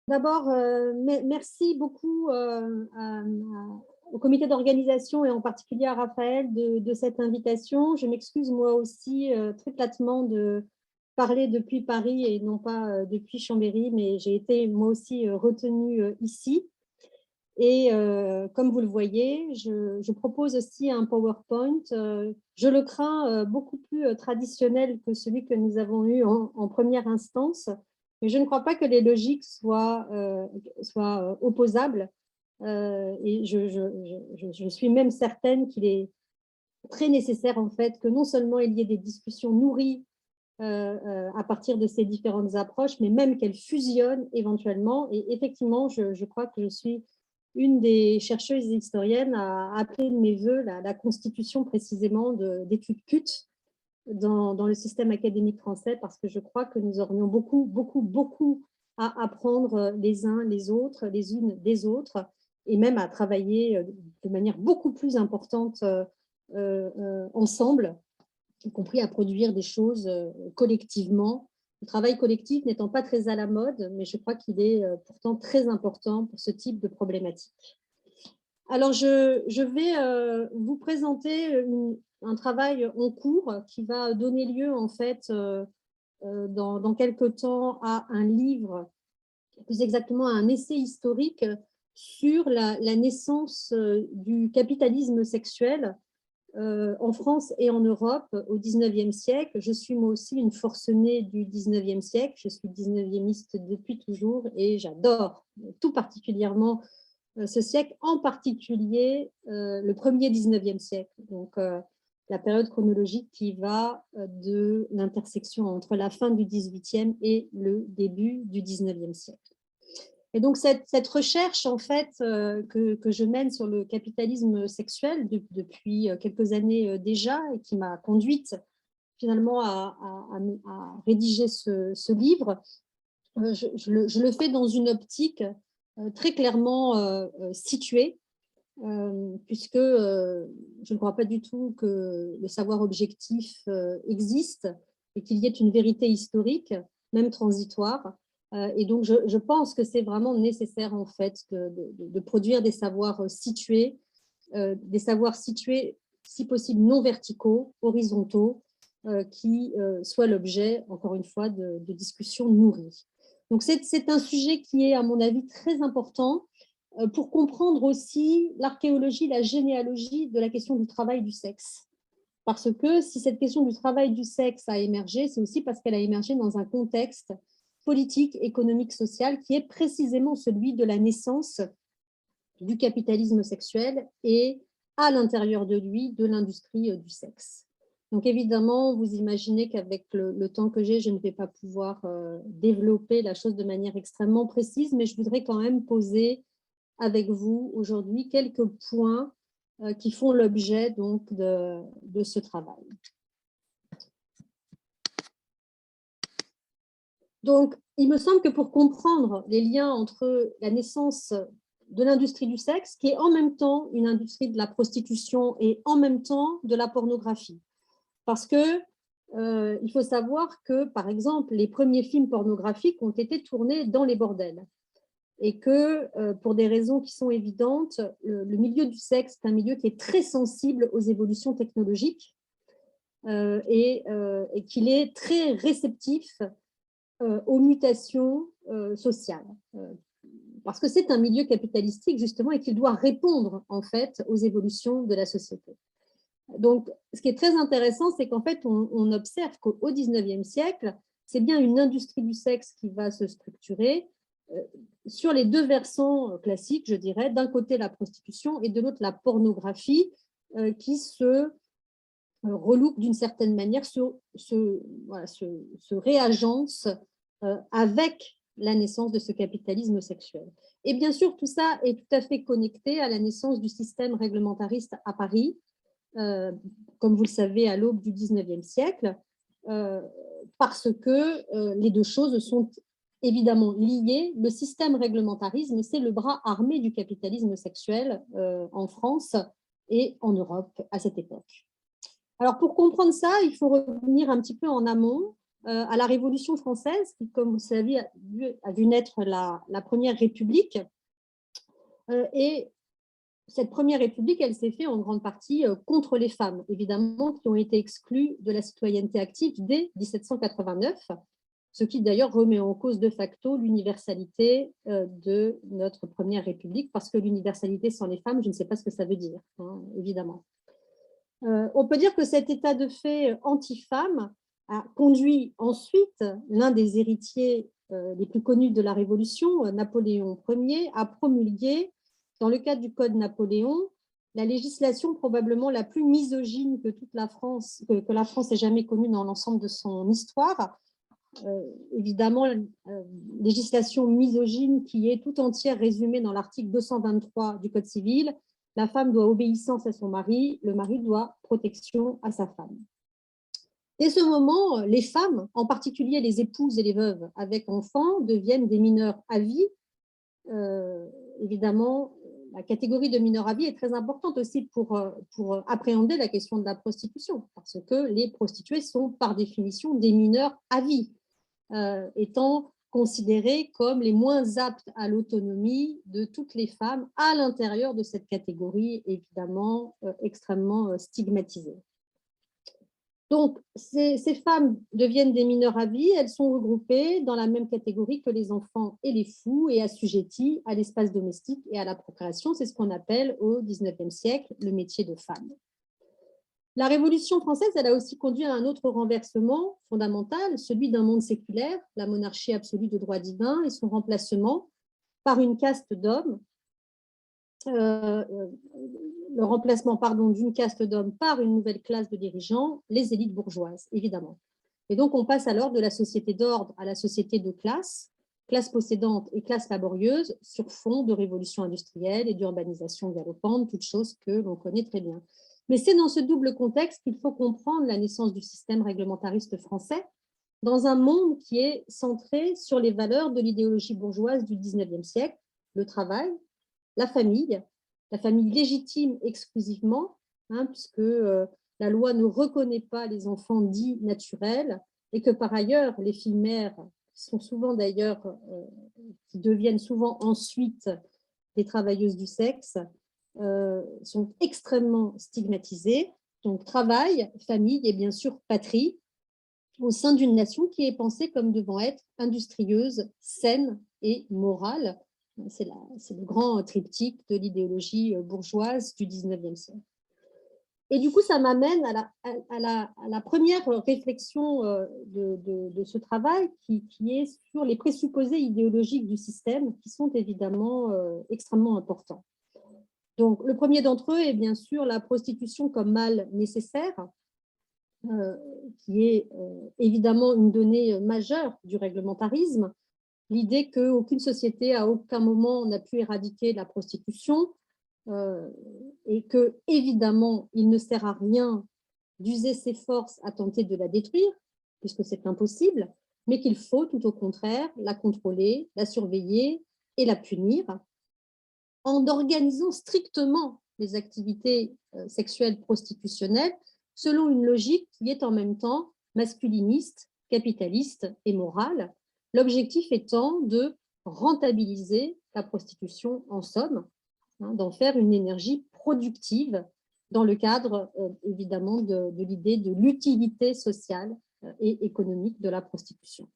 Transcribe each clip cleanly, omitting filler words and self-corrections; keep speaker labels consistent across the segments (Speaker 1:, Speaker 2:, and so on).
Speaker 1: D'abord, merci beaucoup au comité d'organisation et en particulier à Raphaël de cette invitation. Je m'excuse moi aussi très platement de parler depuis Paris et non pas depuis Chambéry, mais j'ai été moi aussi retenue ici. Et comme vous le voyez, je propose aussi un PowerPoint. Je le crains beaucoup plus traditionnel que celui que nous avons eu en première instance, mais je ne crois pas que les logiques soient opposables. Et je suis même certaine qu'il est très nécessaire en fait que non seulement il y ait des discussions nourries à partir de ces différentes approches, mais même qu'elles fusionnent éventuellement. Et effectivement, je crois que je suis une des chercheuses et historiennes à appeler de mes voeux la constitution précisément d'études CUT dans le système académique français, parce que je crois que nous aurions beaucoup, beaucoup, beaucoup à apprendre les uns les autres, les unes des autres, et même à travailler de manière beaucoup plus importante ensemble, y compris à produire des choses collectivement. Le travail collectif n'étant pas très à la mode, mais je crois qu'il est pourtant très important pour ce type de problématique. Alors, je vais vous présenter un travail en cours qui va donner lieu, en fait, dans quelques temps, à un livre, plus exactement à un essai historique sur la naissance du capitalisme sexuel en France et en Europe au XIXe siècle. Je suis moi aussi une forcenée du XIXe siècle. Je suis 19e depuis toujours et j'adore tout particulièrement ce siècle, en particulier le premier 19e siècle. Donc, la période chronologique qui va de l'intersection entre la fin du XVIIIe et le début du XIXe siècle. Et donc, cette recherche, en fait, que je mène sur le capitalisme sexuel depuis quelques années déjà, et qui m'a conduite finalement à rédiger ce livre, je le fais dans une optique très clairement située, puisque je ne crois pas du tout que le savoir objectif existe et qu'il y ait une vérité historique, même transitoire. Et donc, je pense que c'est vraiment nécessaire, en fait, de produire des savoirs situés, si possible, non verticaux, horizontaux, qui soient l'objet, encore une fois, de discussions nourries. Donc, c'est un sujet qui est, à mon avis, très important pour comprendre aussi l'archéologie, la généalogie de la question du travail du sexe. Parce que si cette question du travail du sexe a émergé, c'est aussi parce qu'elle a émergé dans un contexte politique, économique, social, qui est précisément celui de la naissance du capitalisme sexuel et à l'intérieur de lui, de l'industrie du sexe. Donc évidemment, vous imaginez qu'avec le temps que j'ai, je ne vais pas pouvoir développer la chose de manière extrêmement précise, mais je voudrais quand même poser avec vous aujourd'hui quelques points qui font l'objet donc de ce travail. Donc, il me semble que pour comprendre les liens entre la naissance de l'industrie du sexe, qui est en même temps une industrie de la prostitution et en même temps de la pornographie, parce que il faut savoir que, par exemple, les premiers films pornographiques ont été tournés dans les bordels et que, pour des raisons qui sont évidentes, le milieu du sexe est un milieu qui est très sensible aux évolutions technologiques et qu'il est très réceptif aux mutations sociales. Parce que c'est un milieu capitalistique, justement, et qu'il doit répondre, en fait, aux évolutions de la société. Donc, ce qui est très intéressant, c'est qu'en fait, on observe qu'au XIXe siècle, c'est bien une industrie du sexe qui va se structurer sur les deux versants classiques, je dirais, d'un côté la prostitution et de l'autre la pornographie, qui se reloupe d'une certaine manière, se réagence avec la naissance de ce capitalisme sexuel. Et bien sûr, tout ça est tout à fait connecté à la naissance du système réglementariste à Paris, comme vous le savez, à l'aube du XIXe siècle, parce que les deux choses sont évidemment liées. Le système réglementarisme, c'est le bras armé du capitalisme sexuel en France et en Europe à cette époque. Alors, pour comprendre ça, il faut revenir un petit peu en amont à la Révolution française, qui, comme vous savez, a vu naître la Première République. Et cette Première République, elle s'est faite en grande partie contre les femmes, évidemment, qui ont été exclues de la citoyenneté active dès 1789, ce qui d'ailleurs remet en cause de facto l'universalité de notre Première République, parce que l'universalité sans les femmes, je ne sais pas ce que ça veut dire, hein, évidemment. On peut dire que cet état de fait anti-femme a conduit ensuite l'un des héritiers les plus connus de la Révolution, Napoléon Ier, à promulguer, dans le cadre du Code Napoléon, la législation probablement la plus misogyne que la France ait jamais connue dans l'ensemble de son histoire. Évidemment, législation misogyne qui est tout entière résumée dans l'article 223 du Code civil. La femme doit obéissance à son mari, le mari doit protection à sa femme. Dès ce moment, les femmes, en particulier les épouses et les veuves avec enfants, deviennent des mineurs à vie. Évidemment, la catégorie de mineurs à vie est très importante aussi pour appréhender la question de la prostitution, parce que les prostituées sont par définition des mineurs à vie, étant considérées comme les moins aptes à l'autonomie de toutes les femmes à l'intérieur de cette catégorie, évidemment extrêmement stigmatisée. Donc, ces femmes deviennent des mineurs à vie, elles sont regroupées dans la même catégorie que les enfants et les fous et assujetties à l'espace domestique et à la procréation. C'est ce qu'on appelle au XIXe siècle le métier de femme. La Révolution française, elle a aussi conduit à un autre renversement fondamental, celui d'un monde séculaire, la monarchie absolue de droit divin et son remplacement par une caste d'hommes, le remplacement d'une caste d'hommes par une nouvelle classe de dirigeants, les élites bourgeoises, évidemment. Et donc, on passe alors de la société d'ordre à la société de classe possédante et classe laborieuse, sur fond de révolution industrielle et d'urbanisation galopante, toutes choses que l'on connaît très bien. Mais c'est dans ce double contexte qu'il faut comprendre la naissance du système réglementariste français, dans un monde qui est centré sur les valeurs de l'idéologie bourgeoise du XIXe siècle, le travail, la famille légitime exclusivement, hein, puisque la loi ne reconnaît pas les enfants dits naturels, et que par ailleurs, les filles mères, qui sont souvent d'ailleurs, qui deviennent souvent ensuite des travailleuses du sexe, sont extrêmement stigmatisées. Donc travail, famille et bien sûr patrie, au sein d'une nation qui est pensée comme devant être industrieuse, saine et morale. C'est le grand triptyque de l'idéologie bourgeoise du XIXe siècle. Et du coup, ça m'amène à la première réflexion de ce travail qui est sur les présupposés idéologiques du système, qui sont évidemment extrêmement importants. Donc, le premier d'entre eux est bien sûr la prostitution comme mal nécessaire, qui est évidemment une donnée majeure du réglementarisme. L'idée qu'aucune société à aucun moment n'a pu éradiquer la prostitution et que, évidemment, il ne sert à rien d'user ses forces à tenter de la détruire, puisque c'est impossible, mais qu'il faut tout au contraire la contrôler, la surveiller et la punir, en organisant strictement les activités sexuelles prostitutionnelles selon une logique qui est en même temps masculiniste, capitaliste et morale, l'objectif étant de rentabiliser la prostitution en somme, hein, d'en faire une énergie productive dans le cadre évidemment de l'idée de l'utilité sociale et économique de la prostitution.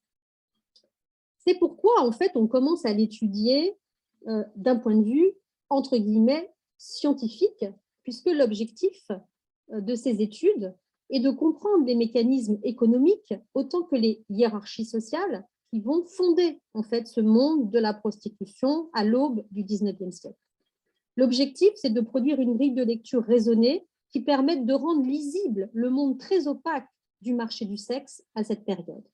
Speaker 1: C'est pourquoi en fait on commence à l'étudier d'un point de vue entre guillemets scientifique, puisque l'objectif de ces études est de comprendre les mécanismes économiques autant que les hiérarchies sociales qui vont fonder en fait ce monde de la prostitution à l'aube du XIXe siècle. L'objectif, c'est de produire une grille de lecture raisonnée qui permette de rendre lisible le monde très opaque du marché du sexe à cette période.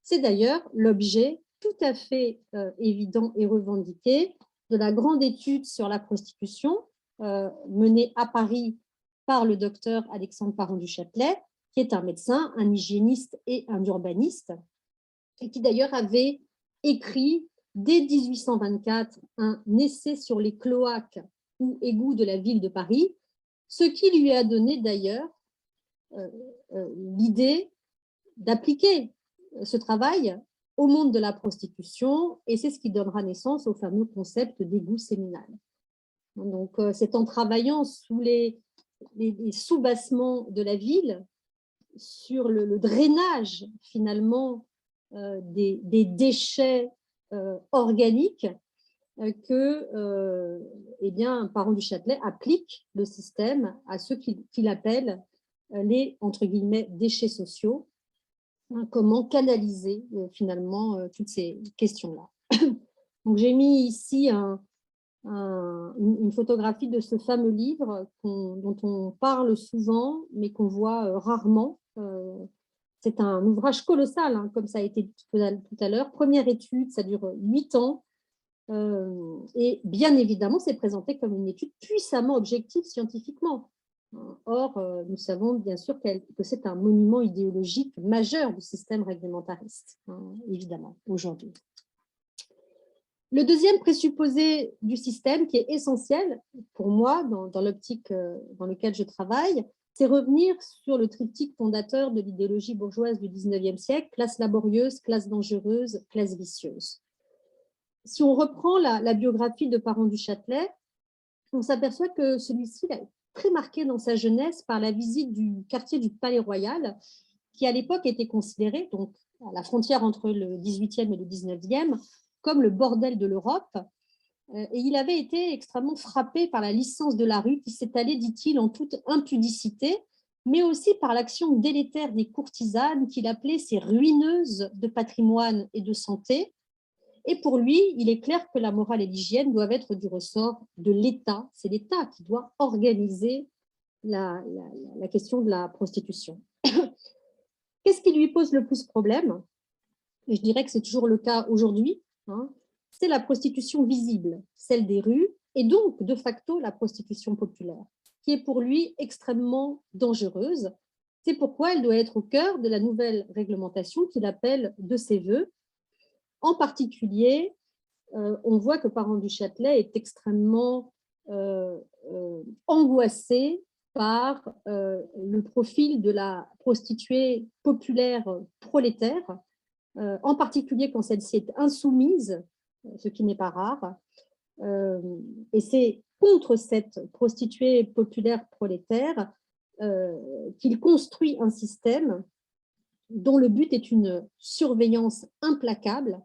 Speaker 1: C'est d'ailleurs l'objet tout à fait évident et revendiqué de la grande étude sur la prostitution menée à Paris par le docteur Alexandre Parent du Châtelet, qui est un médecin, un hygiéniste et un urbaniste, et qui d'ailleurs avait écrit dès 1824 un essai sur les cloaques ou égouts de la ville de Paris, ce qui lui a donné d'ailleurs l'idée d'appliquer ce travail au monde de la prostitution, et c'est ce qui donnera naissance au fameux concept d'égout séminal. Donc, c'est en travaillant sous les sous-bassements de la ville, sur le drainage finalement des déchets organiques, que eh bien, Parent du Châtelet applique le système à ceux qu'il appelle les, entre guillemets, déchets sociaux. Comment canaliser finalement toutes ces questions-là. Donc, j'ai mis ici une photographie de ce fameux livre dont on parle souvent, mais qu'on voit rarement. C'est un ouvrage colossal, hein, comme ça a été dit tout à l'heure. Première étude, ça dure 8 ans. Et bien évidemment, c'est présenté comme une étude puissamment objective scientifiquement. Or, nous savons bien sûr que c'est un monument idéologique majeur du système réglementariste, hein, évidemment, aujourd'hui. Le deuxième présupposé du système, qui est essentiel pour moi dans l'optique dans laquelle je travaille, c'est revenir sur le triptyque fondateur de l'idéologie bourgeoise du XIXe siècle, classe laborieuse, classe dangereuse, classe vicieuse. Si on reprend la biographie de Parent du Châtelet, on s'aperçoit que celui-ci est très marqué dans sa jeunesse par la visite du quartier du Palais Royal, qui à l'époque était considéré, donc à la frontière entre le XVIIIe et le XIXe, comme le bordel de l'Europe. Et il avait été extrêmement frappé par la licence de la rue qui s'étalait, dit-il, en toute impudicité, mais aussi par l'action délétère des courtisanes qu'il appelait ces ruineuses de patrimoine et de santé. Et pour lui, il est clair que la morale et l'hygiène doivent être du ressort de l'État. C'est l'État qui doit organiser la question de la prostitution. Qu'est-ce qui lui pose le plus problème? Et je dirais que c'est toujours le cas aujourd'hui. Hein, c'est la prostitution visible, celle des rues, et donc, de facto, la prostitution populaire, qui est pour lui extrêmement dangereuse. C'est pourquoi elle doit être au cœur de la nouvelle réglementation qu'il appelle de ses voeux. En particulier, on voit que Parent du Châtelet est extrêmement angoissé par le profil de la prostituée populaire prolétaire, en particulier quand celle-ci est insoumise, ce qui n'est pas rare. Et c'est contre cette prostituée populaire prolétaire qu'il construit un système dont le but est une surveillance implacable,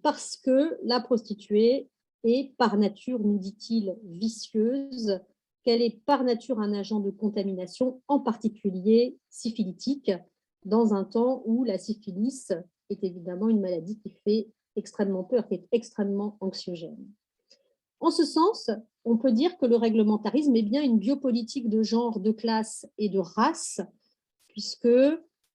Speaker 1: parce que la prostituée est par nature, nous dit-il, vicieuse, qu'elle est par nature un agent de contamination, en particulier syphilitique, dans un temps où la syphilis est évidemment une maladie qui fait extrêmement peur, qui est extrêmement anxiogène. En ce sens, on peut dire que le réglementarisme est bien une biopolitique de genre, de classe et de race, puisque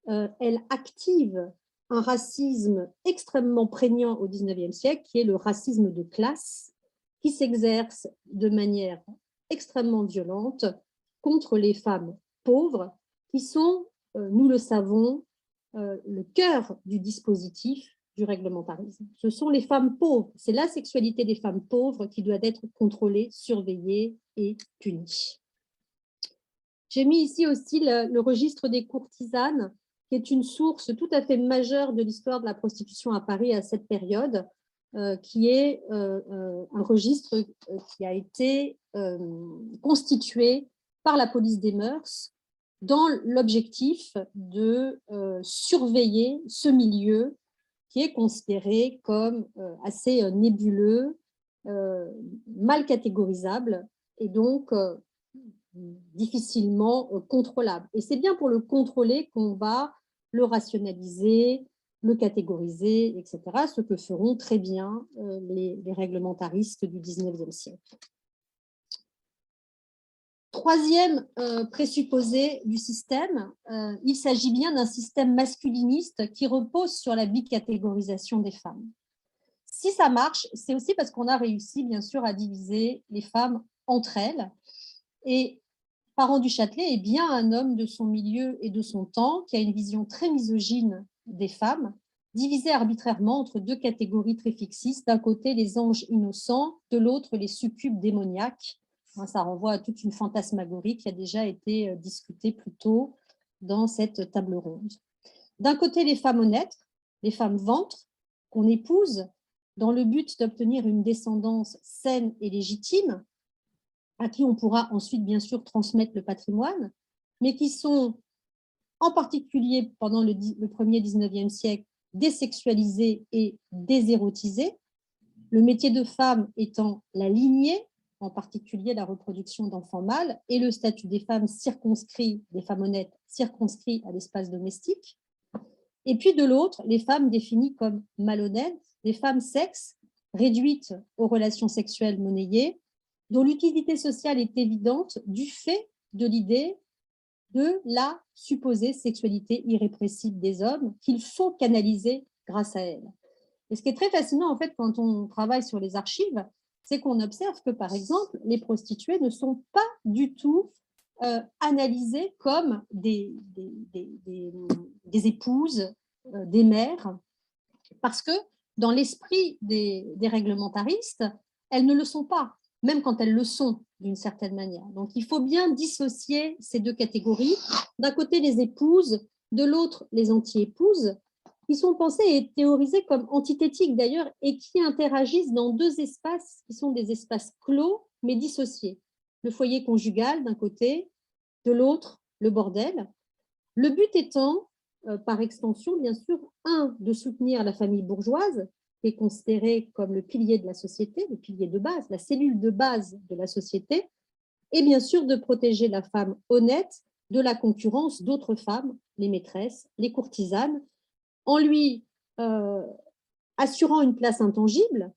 Speaker 1: elle active un racisme extrêmement prégnant au XIXe siècle, qui est le racisme de classe, qui s'exerce de manière extrêmement violente contre les femmes pauvres, qui sont, nous le savons, le cœur du dispositif du réglementarisme. Ce sont les femmes pauvres, c'est la sexualité des femmes pauvres qui doit être contrôlée, surveillée et punie. J'ai mis ici aussi le registre des courtisanes, qui est une source tout à fait majeure de l'histoire de la prostitution à Paris à cette période, qui est un registre qui a été constitué par la police des mœurs dans l'objectif de surveiller ce milieu qui est considéré comme assez nébuleux, mal catégorisable et donc difficilement contrôlable. Et c'est bien pour le contrôler qu'on va le rationaliser, le catégoriser, etc., ce que feront très bien les réglementaristes du XIXe siècle. Troisième présupposé du système, il s'agit bien d'un système masculiniste qui repose sur la bicatégorisation des femmes. Si ça marche, c'est aussi parce qu'on a réussi, bien sûr, à diviser les femmes entre elles. Et Parent du Châtelet est bien un homme de son milieu et de son temps qui a une vision très misogyne des femmes, divisées arbitrairement entre deux catégories très fixistes, d'un côté les anges innocents, de l'autre les succubes démoniaques. Ça renvoie à toute une fantasmagorie qui a déjà été discutée plus tôt dans cette table ronde. D'un côté les femmes honnêtes, les femmes ventres qu'on épouse dans le but d'obtenir une descendance saine et légitime, à qui on pourra ensuite, bien sûr, transmettre le patrimoine, mais qui sont, en particulier pendant le premier 19e siècle, désexualisées et désérotisées, le métier de femme étant la lignée, en particulier la reproduction d'enfants mâles, et le statut des femmes circonscrit, des femmes honnêtes, circonscrit à l'espace domestique. Et puis de l'autre, les femmes définies comme malhonnêtes, des femmes sexes réduites aux relations sexuelles monnayées, dont l'utilité sociale est évidente du fait de l'idée de la supposée sexualité irrépressible des hommes qu'il faut canaliser grâce à elle. Et ce qui est très fascinant, en fait, quand on travaille sur les archives, c'est qu'on observe que, par exemple, les prostituées ne sont pas du tout analysées comme des épouses, des mères, parce que dans l'esprit des réglementaristes, elles ne le sont pas, même quand elles le sont d'une certaine manière. Donc, il faut bien dissocier ces deux catégories. D'un côté, les épouses, de l'autre, les anti-épouses, qui sont pensées et théorisées comme antithétiques d'ailleurs et qui interagissent dans deux espaces qui sont des espaces clos mais dissociés. Le foyer conjugal d'un côté, de l'autre, le bordel. Le but étant, par extension, bien sûr, de soutenir la famille bourgeoise, qui est considérée comme le pilier de la société, le pilier de base, la cellule de base de la société, et bien sûr de protéger la femme honnête de la concurrence d'autres femmes, les maîtresses, les courtisanes, en lui assurant une place intangible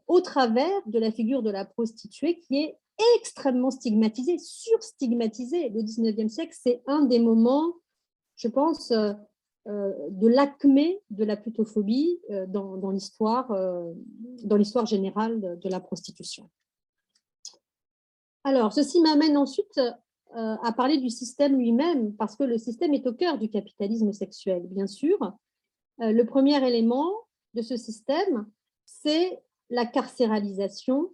Speaker 1: au travers de la figure de la prostituée qui est extrêmement stigmatisée, surstigmatisée. Le 19e siècle, c'est un des moments, je pense, de l'acmé de la plutophobie dans l'histoire générale de la prostitution. Alors, ceci m'amène ensuite à parler du système lui-même, parce que le système est au cœur du capitalisme sexuel, bien sûr. Le premier élément de ce système, c'est la carcéralisation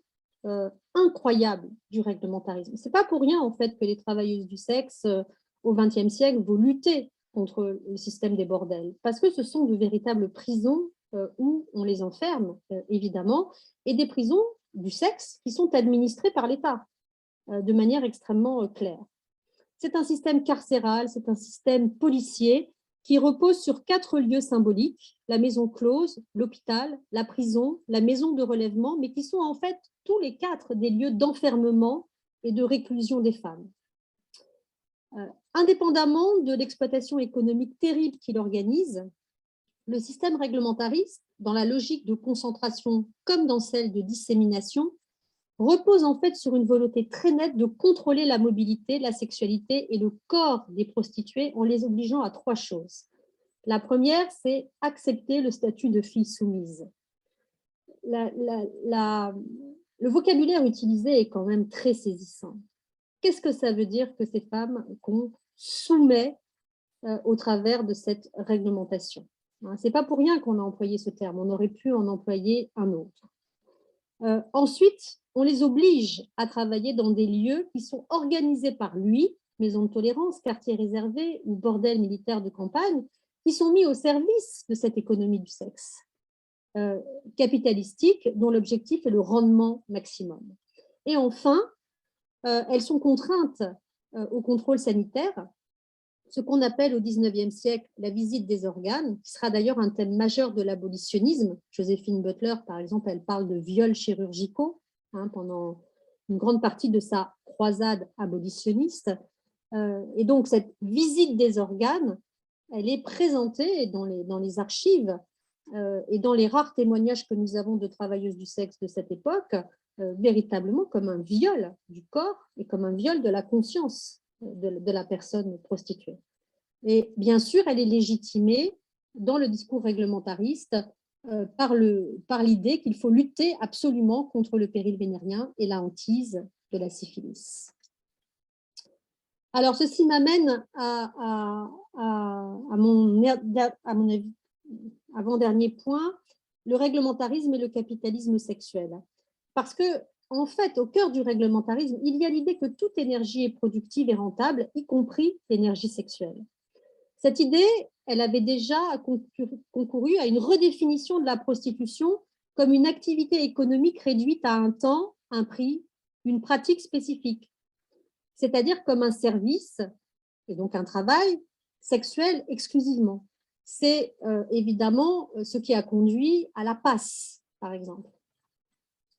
Speaker 1: incroyable du réglementarisme. Ce n'est pas pour rien, en fait, que les travailleuses du sexe, au XXe siècle, vont lutter contre le système des bordels, parce que ce sont de véritables prisons où on les enferme, évidemment, et des prisons du sexe qui sont administrées par l'État de manière extrêmement claire. C'est un système carcéral, c'est un système policier qui repose sur 4 lieux symboliques, la maison close, l'hôpital, la prison, la maison de relèvement, mais qui sont en fait tous les 4 des lieux d'enfermement et de réclusion des femmes. Indépendamment de l'exploitation économique terrible qu'il organise, le système réglementariste, dans la logique de concentration comme dans celle de dissémination, repose en fait sur une volonté très nette de contrôler la mobilité, la sexualité et le corps des prostituées en les obligeant à 3 choses. La première, c'est accepter le statut de fille soumise. Le vocabulaire utilisé est quand même très saisissant. Qu'est-ce que ça veut dire que ces femmes qu'on soumet au travers de cette réglementation? Ce n'est pas pour rien qu'on a employé ce terme, on aurait pu en employer un autre. Ensuite, on les oblige à travailler dans des lieux qui sont organisés par lui, maisons de tolérance, quartiers réservés ou bordels militaires de campagne, qui sont mis au service de cette économie du sexe capitalistique dont l'objectif est le rendement maximum. Et enfin, elles sont contraintes au contrôle sanitaire, ce qu'on appelle au XIXe siècle la visite des organes, qui sera d'ailleurs un thème majeur de l'abolitionnisme. Joséphine Butler, par exemple, elle parle de viols chirurgicaux pendant une grande partie de sa croisade abolitionniste. Et donc, cette visite des organes, elle est présentée dans les archives et dans les rares témoignages que nous avons de travailleuses du sexe de cette époque, véritablement comme un viol du corps et comme un viol de la conscience de la personne prostituée. Et bien sûr, elle est légitimée dans le discours réglementariste par l'idée qu'il faut lutter absolument contre le péril vénérien et la hantise de la syphilis. Alors, ceci m'amène à mon avant-dernier point, le réglementarisme et le capitalisme sexuel. Parce que, en fait, au cœur du réglementarisme, il y a l'idée que toute énergie est productive et rentable, y compris l'énergie sexuelle. Cette idée, elle avait déjà concouru à une redéfinition de la prostitution comme une activité économique réduite à un temps, un prix, une pratique spécifique, c'est-à-dire comme un service et donc un travail sexuel exclusivement. C'est évidemment ce qui a conduit à la passe, par exemple.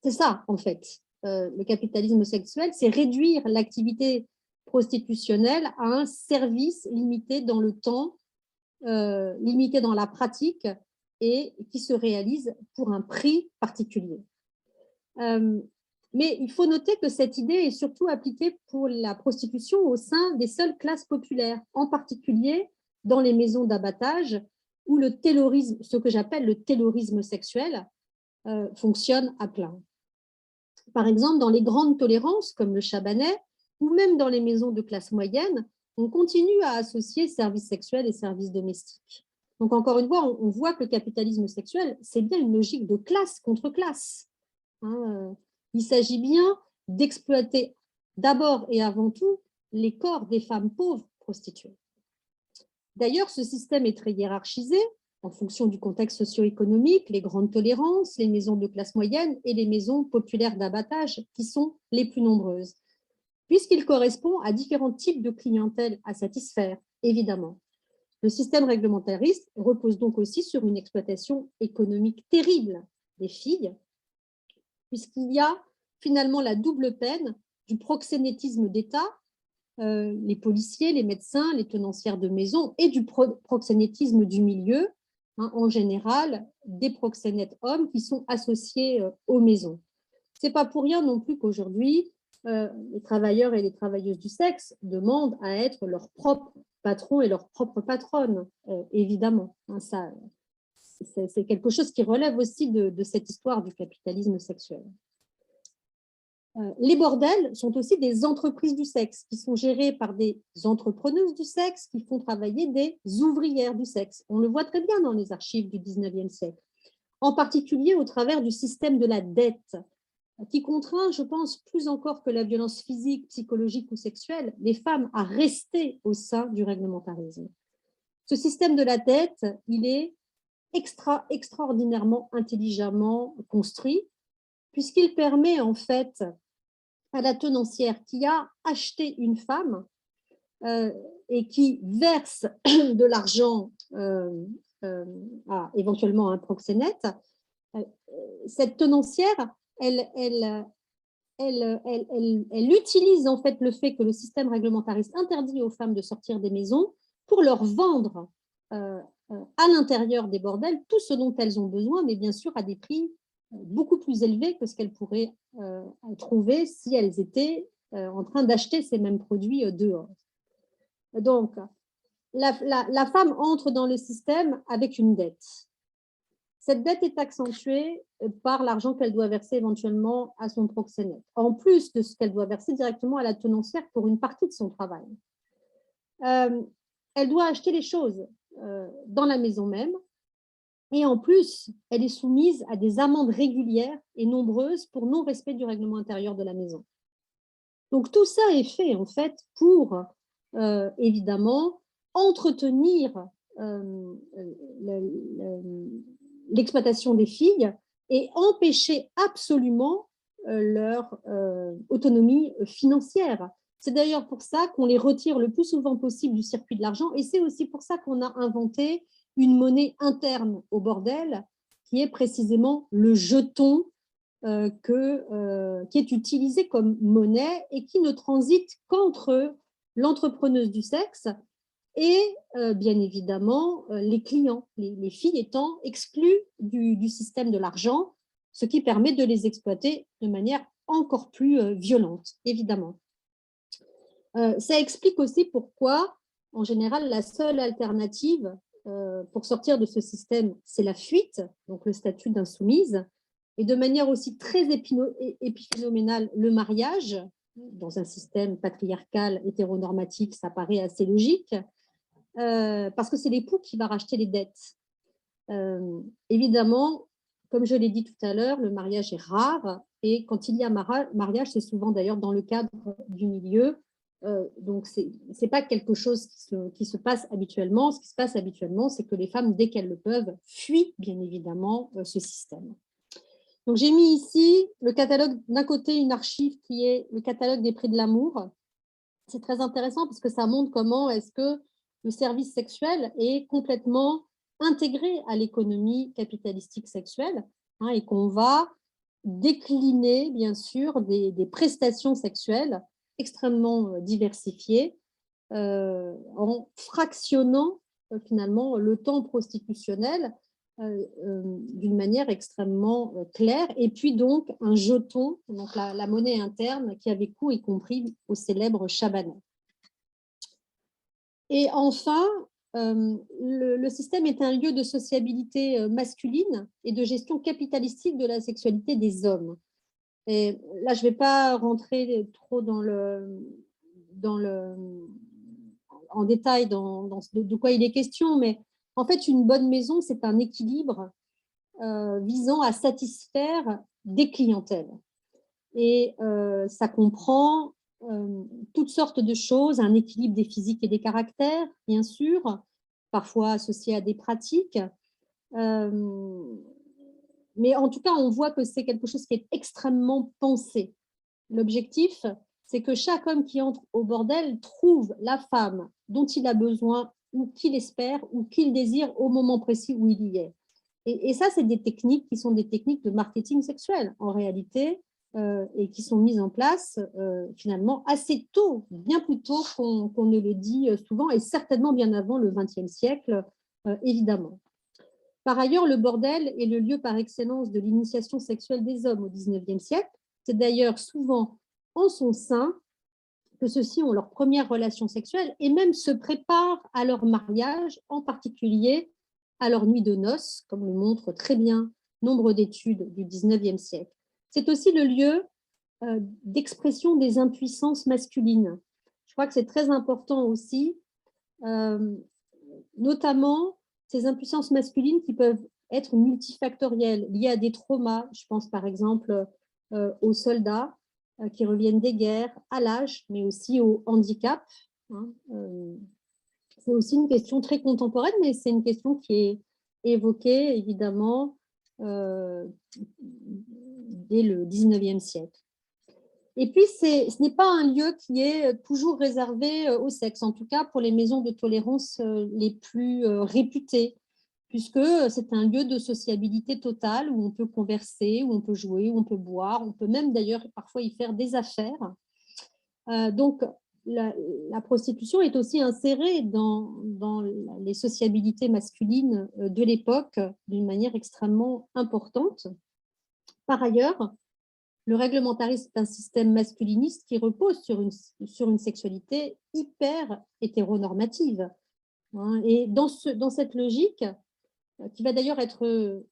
Speaker 1: C'est ça, en fait, le capitalisme sexuel, c'est réduire l'activité prostitutionnelle à un service limité dans le temps, limité dans la pratique et qui se réalise pour un prix particulier. Mais il faut noter que cette idée est surtout appliquée pour la prostitution au sein des seules classes populaires, en particulier dans les maisons d'abattage où le taylorisme, ce que j'appelle le taylorisme sexuel, fonctionne à plein. Par exemple, dans les grandes tolérances comme le Chabanais ou même dans les maisons de classe moyenne, on continue à associer services sexuels et services domestiques. Donc encore une fois, on voit que le capitalisme sexuel, c'est bien une logique de classe contre classe. Il s'agit bien d'exploiter d'abord et avant tout les corps des femmes pauvres prostituées. D'ailleurs, ce système est très hiérarchisé en fonction du contexte socio-économique, les grandes tolérances, les maisons de classe moyenne et les maisons populaires d'abattage qui sont les plus nombreuses, puisqu'il correspond à différents types de clientèle à satisfaire, évidemment. Le système réglementariste repose donc aussi sur une exploitation économique terrible des filles, puisqu'il y a finalement la double peine du proxénétisme d'État, les policiers, les médecins, les tenancières de maison, et du proxénétisme du milieu, en général, des proxénètes hommes qui sont associés aux maisons. Ce n'est pas pour rien non plus qu'aujourd'hui, les travailleurs et les travailleuses du sexe demandent à être leurs propres patrons et leurs propres patronnes, évidemment. C'est quelque chose qui relève aussi de cette histoire du capitalisme sexuel. Les bordels sont aussi des entreprises du sexe qui sont gérées par des entrepreneuses du sexe qui font travailler des ouvrières du sexe. On le voit très bien dans les archives du 19e siècle, en particulier au travers du système de la dette, qui contraint, je pense, plus encore que la violence physique, psychologique ou sexuelle, les femmes à rester au sein du réglementarisme. Ce système de la dette, il est extraordinairement intelligemment construit, puisqu'il permet en fait à la tenancière qui a acheté une femme et qui verse de l'argent éventuellement à un proxénète, cette tenancière, elle utilise en fait le fait que le système réglementariste interdit aux femmes de sortir des maisons pour leur vendre à l'intérieur des bordels tout ce dont elles ont besoin, mais bien sûr à des prix beaucoup plus élevés que ce qu'elles pourraient trouver si elles étaient en train d'acheter ces mêmes produits dehors. Donc, la femme entre dans le système avec une dette. Cette dette est accentuée par l'argent qu'elle doit verser éventuellement à son proxénète, en plus de ce qu'elle doit verser directement à la tenancière pour une partie de son travail. Elle doit acheter les choses dans la maison même, et en plus, elle est soumise à des amendes régulières et nombreuses pour non-respect du règlement intérieur de la maison. Donc tout ça est fait en fait pour, évidemment, entretenir l'exploitation des filles et empêcher absolument leur autonomie financière. C'est d'ailleurs pour ça qu'on les retire le plus souvent possible du circuit de l'argent, et c'est aussi pour ça qu'on a inventé une monnaie interne au bordel, qui est précisément le jeton qui est utilisé comme monnaie et qui ne transite qu'entre l'entrepreneuse du sexe et bien évidemment les clients, les filles étant exclues du système de l'argent, ce qui permet de les exploiter de manière encore plus violente, évidemment. Ça explique aussi pourquoi, en général, la seule alternative pour sortir de ce système, c'est la fuite, donc le statut d'insoumise, et de manière aussi très épiphénoménale, le mariage. Dans un système patriarcal, hétéronormatif, ça paraît assez logique, parce que c'est l'époux qui va racheter les dettes. Évidemment, comme je l'ai dit tout à l'heure, le mariage est rare, et quand il y a mariage, c'est souvent d'ailleurs dans le cadre du milieu Donc, ce n'est pas quelque chose qui se passe habituellement. Ce qui se passe habituellement, c'est que les femmes, dès qu'elles le peuvent, fuient bien évidemment ce système. Donc, j'ai mis ici le catalogue, d'un côté, une archive qui est le catalogue des prix de l'amour. C'est très intéressant parce que ça montre comment est-ce que le service sexuel est complètement intégré à l'économie capitalistique sexuelle, hein, et qu'on va décliner, bien sûr, des prestations sexuelles extrêmement diversifiées en fractionnant finalement le temps prostitutionnel d'une manière extrêmement claire, et puis donc un jeton, donc la monnaie interne, qui avait cours y compris au célèbre Chabanais. Et enfin, le système est un lieu de sociabilité masculine et de gestion capitalistique de la sexualité des hommes. Et là, je ne vais pas rentrer trop en détail dans de quoi il est question, mais en fait, une bonne maison, c'est un équilibre visant à satisfaire des clientèles. Et ça comprend toutes sortes de choses, un équilibre des physiques et des caractères, bien sûr, parfois associé à des pratiques. Mais en tout cas, on voit que c'est quelque chose qui est extrêmement pensé. L'objectif, c'est que chaque homme qui entre au bordel trouve la femme dont il a besoin, ou qu'il espère, ou qu'il désire au moment précis où il y est. Et ça, c'est des techniques qui sont des techniques de marketing sexuel, en réalité, et qui sont mises en place finalement assez tôt, bien plus tôt qu'on ne le dit souvent, et certainement bien avant le XXe siècle, évidemment. Par ailleurs, le bordel est le lieu par excellence de l'initiation sexuelle des hommes au XIXe siècle. C'est d'ailleurs souvent en son sein que ceux-ci ont leur première relation sexuelle et même se préparent à leur mariage, en particulier à leur nuit de noces, comme le montrent très bien nombre d'études du XIXe siècle. C'est aussi le lieu d'expression des impuissances masculines. Je crois que c'est très important aussi, notamment ces impuissances masculines qui peuvent être multifactorielles, liées à des traumas. Je pense par exemple aux soldats qui reviennent des guerres, à l'âge, mais aussi au handicap. C'est aussi une question très contemporaine, mais c'est une question qui est évoquée évidemment dès le XIXe siècle. Et puis, ce n'est pas un lieu qui est toujours réservé au sexe, en tout cas pour les maisons de tolérance les plus réputées, puisque c'est un lieu de sociabilité totale où on peut converser, où on peut jouer, où on peut boire, on peut même d'ailleurs parfois y faire des affaires. Donc, la prostitution est aussi insérée dans les sociabilités masculines de l'époque d'une manière extrêmement importante. Par ailleurs, le réglementarisme est un système masculiniste qui repose sur une sexualité hyper hétéronormative. Et dans cette logique, qui va d'ailleurs être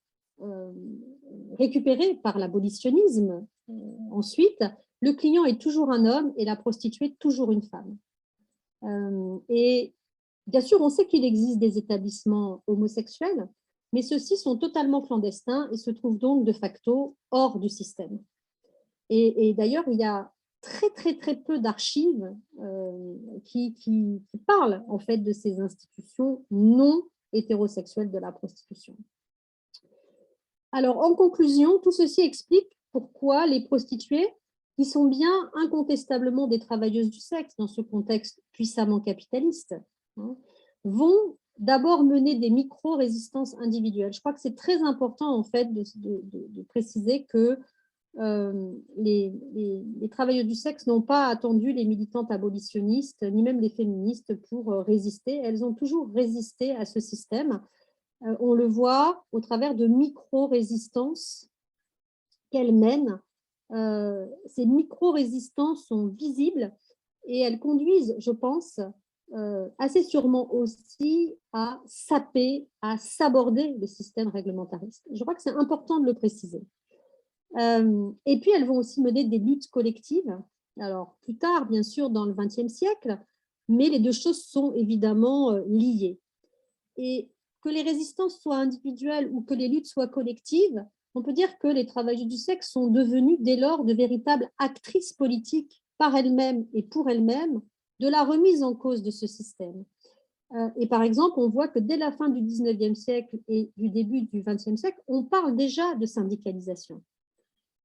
Speaker 1: récupérée par l'abolitionnisme ensuite, le client est toujours un homme et la prostituée toujours une femme. Et bien sûr, on sait qu'il existe des établissements homosexuels, mais ceux-ci sont totalement clandestins et se trouvent donc de facto hors du système. Et d'ailleurs, il y a très peu d'archives qui parlent en fait de ces institutions non hétérosexuelles de la prostitution. Alors, en conclusion, tout ceci explique pourquoi les prostituées, qui sont bien incontestablement des travailleuses du sexe dans ce contexte puissamment capitaliste, vont d'abord mener des micro-résistances individuelles. Je crois que c'est très important en fait de préciser que les travailleuses du sexe n'ont pas attendu les militantes abolitionnistes, ni même les féministes pour résister. Elles ont toujours résisté à ce système. On le voit au travers de micro-résistances qu'elles mènent. Ces micro-résistances sont visibles et elles conduisent, je pense, assez sûrement aussi à saper, à saborder le système réglementariste. Je crois que c'est important de le préciser. Et puis, elles vont aussi mener des luttes collectives. Alors, plus tard, bien sûr, dans le XXe siècle, mais les deux choses sont évidemment liées. Et que les résistances soient individuelles ou que les luttes soient collectives, on peut dire que les travailleuses du sexe sont devenues dès lors de véritables actrices politiques par elles-mêmes et pour elles-mêmes de la remise en cause de ce système. Et par exemple, on voit que dès la fin du 19e siècle et du début du 20e siècle, on parle déjà de syndicalisation.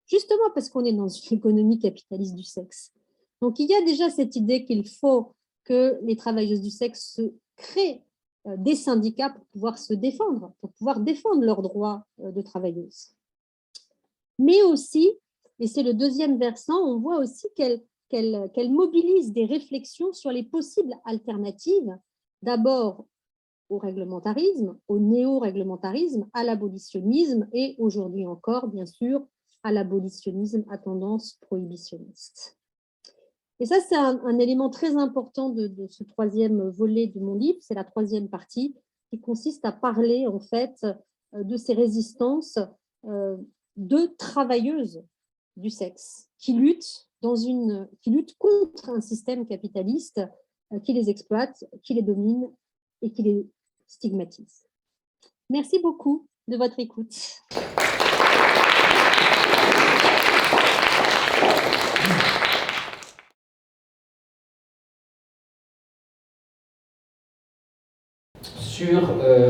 Speaker 1: Justement parce qu'on est dans une économie capitaliste du sexe. Donc, il y a déjà cette idée qu'il faut que les travailleuses du sexe se créent des syndicats pour pouvoir se défendre, pour pouvoir défendre leurs droits de travailleuses. Mais aussi, et c'est le deuxième versant, on voit aussi qu'elle mobilise des réflexions sur les possibles alternatives, d'abord au réglementarisme, au néo-réglementarisme, à l'abolitionnisme et aujourd'hui encore, bien sûr, à l'abolitionnisme à tendance prohibitionniste. Et ça, c'est un élément très important de ce troisième volet de mon livre, c'est la troisième partie, qui consiste à parler en fait de ces résistances de travailleuses du sexe qui luttent contre un système capitaliste qui les exploite, qui les domine et qui les stigmatise. Merci beaucoup de votre écoute.
Speaker 2: Sur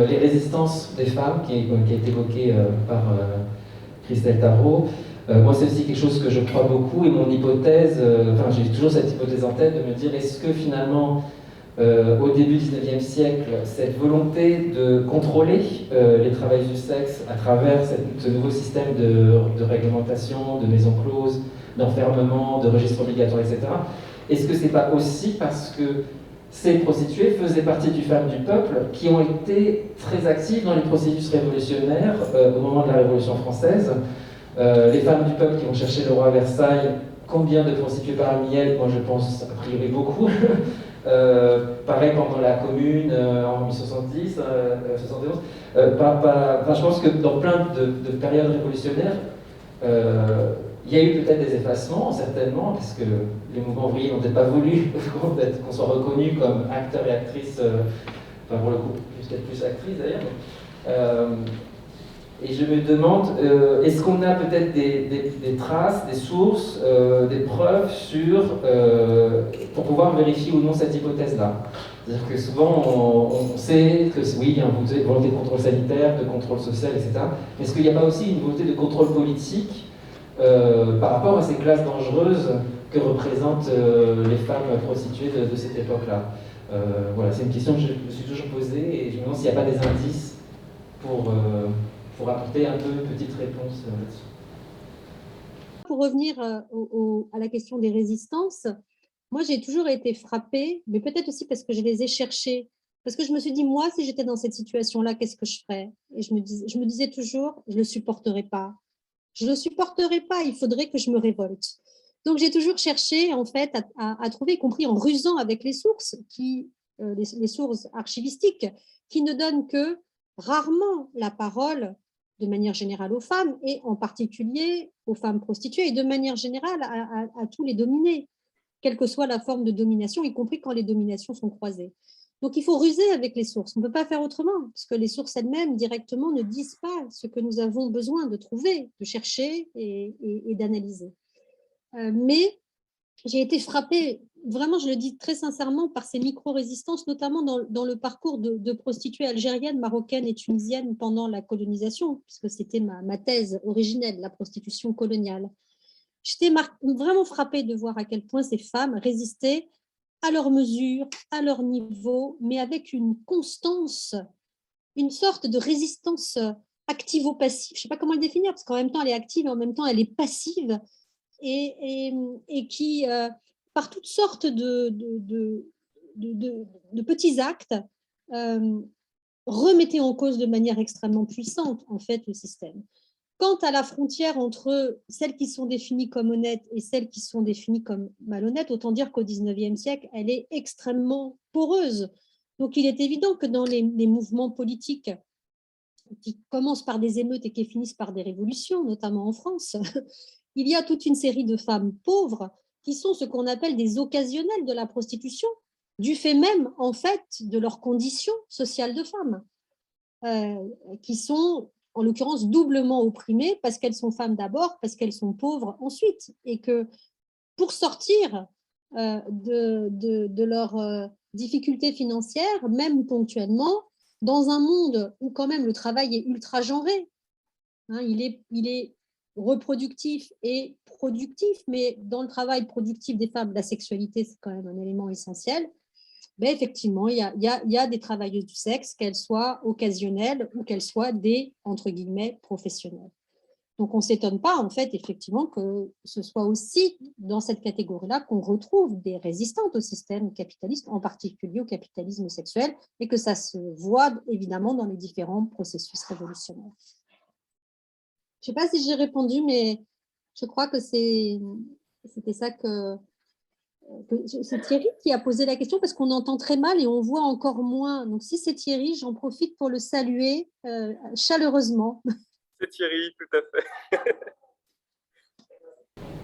Speaker 2: les résistances des femmes, qui a été évoquée par Christelle Tarot. Moi, c'est aussi quelque chose que je crois beaucoup, et mon hypothèse, j'ai toujours cette hypothèse en tête de me dire, est-ce que finalement, au début du 19e siècle, cette volonté de contrôler les travailleurs du sexe à travers ce nouveau système de réglementation, de maisons closes, d'enfermement, de registres obligatoires, etc., est-ce que c'est pas aussi parce que ces prostituées faisaient partie du femmes du peuple qui ont été très actives dans les processus révolutionnaires au moment de la Révolution française. Les femmes du peuple qui vont chercher le roi à Versailles, combien de prostituées parmi elles? Moi je pense a priori beaucoup. Pareil pendant la Commune en 1870, 71. Je pense que dans plein de périodes révolutionnaires, il y a eu peut-être des effacements, certainement, parce que les mouvements ouvriers n'ont peut-être pas voulu qu'on soit reconnus comme acteurs et actrices, pour le coup, peut-être plus actrices d'ailleurs. Et je me demande, est-ce qu'on a peut-être des traces, des sources, des preuves pour pouvoir vérifier ou non cette hypothèse-là? C'est-à-dire que souvent, on sait que oui, il y a une volonté de contrôle sanitaire, de contrôle social, etc. Mais est-ce qu'il n'y a pas aussi une volonté de contrôle politique par rapport à ces classes dangereuses que représentent les femmes prostituées de cette époque-là? Voilà, c'est une question que je me suis toujours posée et je me demande s'il n'y a pas des indices pour apporter un peu une petite réponse là-dessus.
Speaker 1: Pour revenir à la question des résistances, moi j'ai toujours été frappée, mais peut-être aussi parce que je les ai cherchées, parce que je me suis dit, moi, si j'étais dans cette situation-là, qu'est-ce que je ferais? Et je me disais toujours, je ne le supporterais pas. Je ne le supporterais pas, il faudrait que je me révolte. Donc, j'ai toujours cherché, en fait, à trouver, y compris en rusant avec les sources, les sources archivistiques, qui ne donnent que rarement la parole, de manière générale, aux femmes, et en particulier aux femmes prostituées, et de manière générale à tous les dominés, quelle que soit la forme de domination, y compris quand les dominations sont croisées. Donc, il faut ruser avec les sources. On ne peut pas faire autrement, parce que les sources elles-mêmes, directement, ne disent pas ce que nous avons besoin de trouver, de chercher et d'analyser. Mais j'ai été frappée, vraiment, je le dis très sincèrement, par ces micro-résistances, notamment dans le parcours de prostituées algériennes, marocaines et tunisiennes pendant la colonisation, puisque c'était ma thèse originelle, la prostitution coloniale. J'étais vraiment frappée de voir à quel point ces femmes résistaient à leur mesure, à leur niveau, mais avec une constance, une sorte de résistance activo-passive. Je ne sais pas comment le définir, parce qu'en même temps, elle est active et en même temps, elle est passive, et qui, par toutes sortes de petits actes, remettaient en cause de manière extrêmement puissante, en fait, le système. Quant à la frontière entre celles qui sont définies comme honnêtes et celles qui sont définies comme malhonnêtes, autant dire qu'au XIXe siècle, elle est extrêmement poreuse. Donc, il est évident que dans les mouvements politiques qui commencent par des émeutes et qui finissent par des révolutions, notamment en France, il y a toute une série de femmes pauvres qui sont ce qu'on appelle des occasionnelles de la prostitution, du fait même, en fait, de leurs conditions sociales de femmes, qui sont en l'occurrence doublement opprimées parce qu'elles sont femmes d'abord, parce qu'elles sont pauvres ensuite, et que pour sortir de leurs difficultés financières, même ponctuellement, dans un monde où quand même le travail est ultra genré. Hein, il est reproductif et productif, mais dans le travail productif des femmes, la sexualité, c'est quand même un élément essentiel. Mais effectivement, il y a des travailleuses du sexe, qu'elles soient occasionnelles ou qu'elles soient des, entre guillemets, professionnelles. Donc, on ne s'étonne pas, en fait, effectivement, que ce soit aussi dans cette catégorie-là qu'on retrouve des résistantes au système capitaliste, en particulier au capitalisme sexuel, et que ça se voit évidemment dans les différents processus révolutionnaires. Je ne sais pas si j'ai répondu, mais je crois que c'était ça que c'est Thierry qui a posé la question parce qu'on entend très mal et on voit encore moins. Donc, si c'est Thierry, j'en profite pour le saluer chaleureusement.
Speaker 3: C'est Thierry, tout à fait.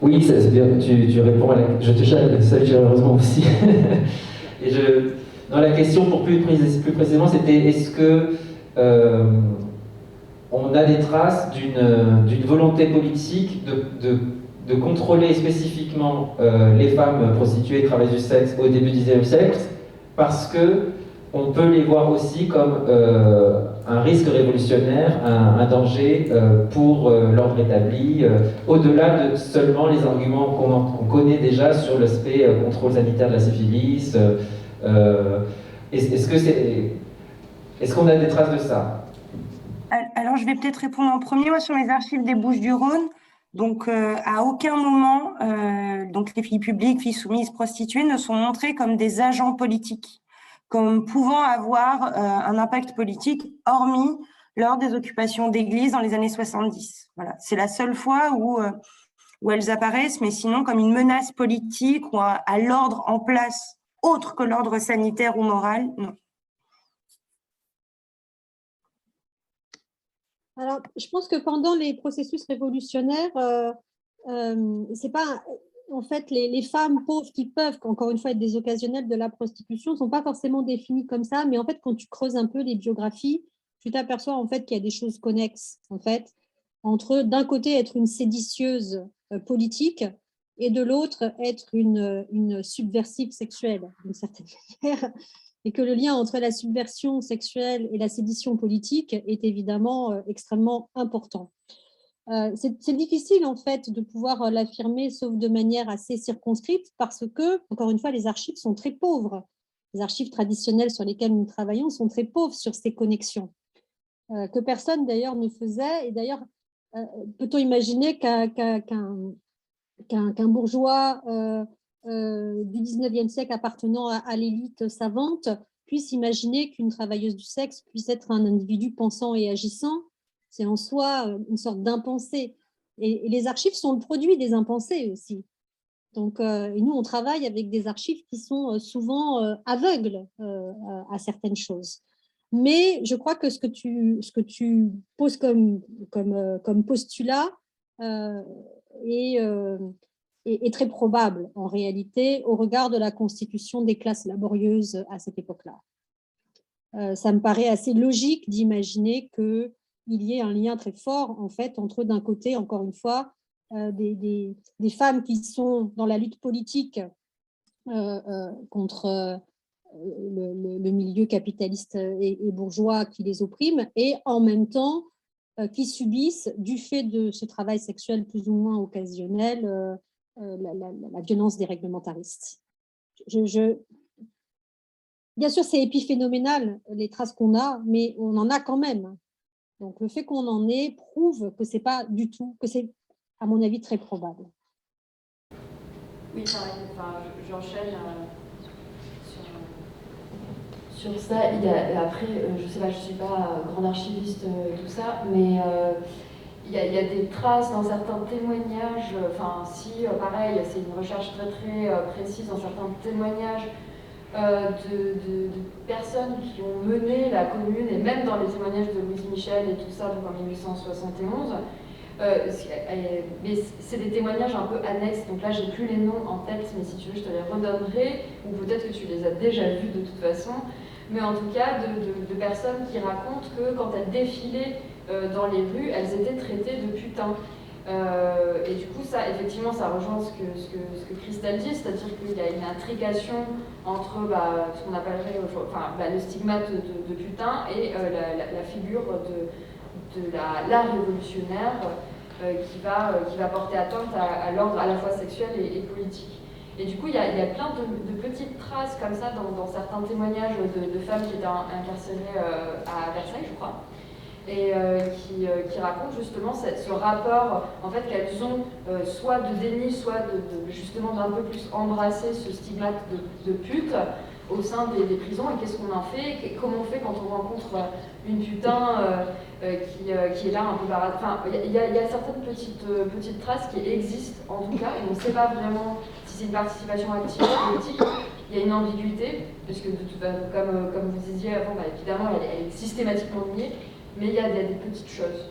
Speaker 2: Oui, c'est bien, tu réponds je te salue chaleureusement aussi. Et dans la question, pour plus précisément, c'était est-ce que on a des traces d'une volonté politique de contrôler spécifiquement les femmes prostituées et travailleuses du sexe au début du XIXe siècle, parce que on peut les voir aussi comme un risque révolutionnaire, un danger pour l'ordre établi, au-delà de seulement les arguments qu'on connaît déjà sur l'aspect contrôle sanitaire de la syphilis. Est-ce qu'on a des traces de ça?
Speaker 4: Alors, je vais peut-être répondre en premier, moi, sur les archives des Bouches-du-Rhône. Donc, à aucun moment, donc les filles publiques, filles soumises, prostituées ne sont montrées comme des agents politiques, comme pouvant avoir un impact politique, hormis lors des occupations d'églises dans les années 70. Voilà, c'est la seule fois où elles apparaissent, mais sinon comme une menace politique ou à l'ordre en place, autre que l'ordre sanitaire ou moral, non.
Speaker 1: Alors, je pense que pendant les processus révolutionnaires, c'est pas, en fait, les femmes pauvres qui peuvent, encore une fois, être des occasionnelles de la prostitution, ne sont pas forcément définies comme ça, mais en fait, quand tu creuses un peu les biographies, tu t'aperçois en fait qu'il y a des choses connexes, en fait, entre d'un côté être une séditieuse politique et de l'autre être une subversive sexuelle, d'une certaine manière. Et que le lien entre la subversion sexuelle et la sédition politique est évidemment extrêmement important. C'est difficile en fait de pouvoir l'affirmer, sauf de manière assez circonscrite, parce que, encore une fois, les archives sont très pauvres. Les archives traditionnelles sur lesquelles nous travaillons sont très pauvres sur ces connexions, que personne d'ailleurs ne faisait. Et d'ailleurs, peut-on imaginer qu'un bourgeois du 19e siècle appartenant à l'élite savante puisse imaginer qu'une travailleuse du sexe puisse être un individu pensant et agissant? C'est en soi une sorte d'impensé. Et les archives sont le produit des impensés aussi. Donc, et nous, on travaille avec des archives qui sont souvent aveugles à certaines choses. Mais je crois que ce que tu poses comme postulat est très probable en réalité au regard de la constitution des classes laborieuses à cette époque-là. Ça me paraît assez logique d'imaginer qu'il y ait un lien très fort en fait entre d'un côté, encore une fois, des femmes qui sont dans la lutte politique contre le milieu capitaliste et bourgeois qui les opprime, et en même temps qui subissent, du fait de ce travail sexuel plus ou moins occasionnel, la violence des réglementaristes. Bien sûr, c'est épiphénoménal, les traces qu'on a, mais on en a quand même. Donc, le fait qu'on en ait prouve que ce n'est pas du tout, que c'est, à mon avis, très probable.
Speaker 5: Oui, j'enchaîne sur ça. Après, je ne sais pas, je ne suis pas grande archiviste, tout ça, mais il y a des traces dans certains témoignages. Pareil, c'est une recherche très très précise dans certains témoignages de personnes qui ont mené la commune, et même dans les témoignages de Louise Michel et tout ça, donc en 1871. Mais c'est des témoignages un peu annexes, donc là j'ai plus les noms en tête, mais si tu veux je te les redonnerai, ou peut-être que tu les as déjà vus de toute façon, mais en tout cas de personnes qui racontent que quand elles défilaient dans les rues, elles étaient traitées de putains. Et du coup, ça, effectivement, ça rejoint ce que Christelle dit, c'est-à-dire qu'il y a une intrication entre ce qu'on appellerait le stigmate de putain et la figure de la révolutionnaire qui va porter atteinte à l'ordre à la fois sexuel et politique. Et du coup, il y a plein de petites traces comme ça dans certains témoignages de femmes qui étaient incarcérées à Versailles, je crois, et qui racontent justement ce rapport en fait, qu'elles ont soit de déni, soit justement d'un peu plus embrasser ce stigmate de pute au sein des prisons, et qu'est-ce qu'on en fait, comment on fait quand on rencontre une putain qui est là un peu par... Enfin, il y a certaines petites traces qui existent en tout cas, et on ne sait pas vraiment si c'est une participation active ou politique. Il y a une ambiguïté, puisque comme vous disiez avant, évidemment elle est systématiquement niée, mais il y a des petites choses.